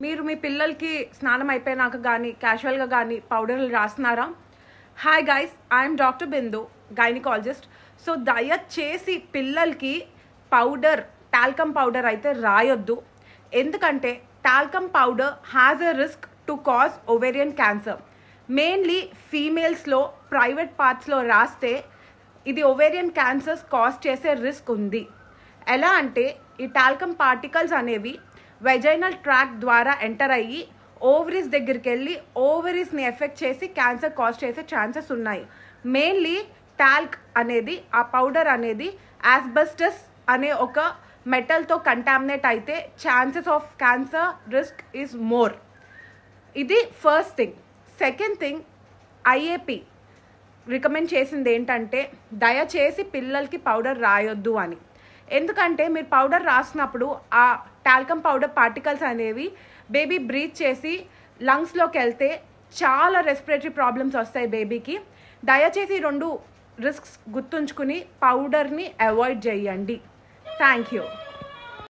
మీరు మీ పిల్లలకి స్నానం అయిపోయినాక కానీ క్యాజువల్గా కానీ పౌడర్లు రాస్తున్నారా? Hi guys, I'm doctor Bindu, gynaecologist. So దయచేసి పిల్లలకి టాల్కమ్ పౌడర్ అయితే రాయొద్దు. ఎందుకంటే talcum powder has a risk to cause ovarian cancer. Mainly ఫీమేల్స్లో ప్రైవేట్ పార్ట్స్లో రాస్తే ఇది ఓవేరియన్ క్యాన్సర్స్ కాజ్ చేసే రిస్క్ ఉంది. ఎలా అంటే ఈ టాల్కమ్ పార్టికల్స్ అనేవి వెజైనల్ ట్రాక్ ద్వారా ఎంటర్ అయ్యి ఓవరీస్ దగ్గరికి వెళ్ళి ఓవరీస్ని ఎఫెక్ట్ చేసి క్యాన్సర్ కాజ్ చేసే ఛాన్సెస్ ఉన్నాయి. మెయిన్లీ టాల్క్ అనేది, ఆ పౌడర్ అనేది యాస్బెస్టస్ అనే ఒక మెటల్తో కంటామినేట్ అయితే chances of cancer risk is more. ఇది first thing. Second thing, IAP recommend చేసింది ఏంటంటే దయచేసి పిల్లలకి పౌడర్ రాయొద్దు అని. ఎందుకంటే మీరు పౌడర్ రాసినప్పుడు ఆ టాల్కమ్ పౌడర్ పార్టికల్స్ అనేవి బేబీ బ్రీత్ చేసి లంగ్స్లోకి వెళ్తే చాలా రెస్పిరేటరీ ప్రాబ్లమ్స్ వస్తాయి బేబీకి. దయచేసి 2 రిస్క్స్ గుర్తుంచుకుని పౌడర్ని అవాయిడ్ చేయండి. Thank you.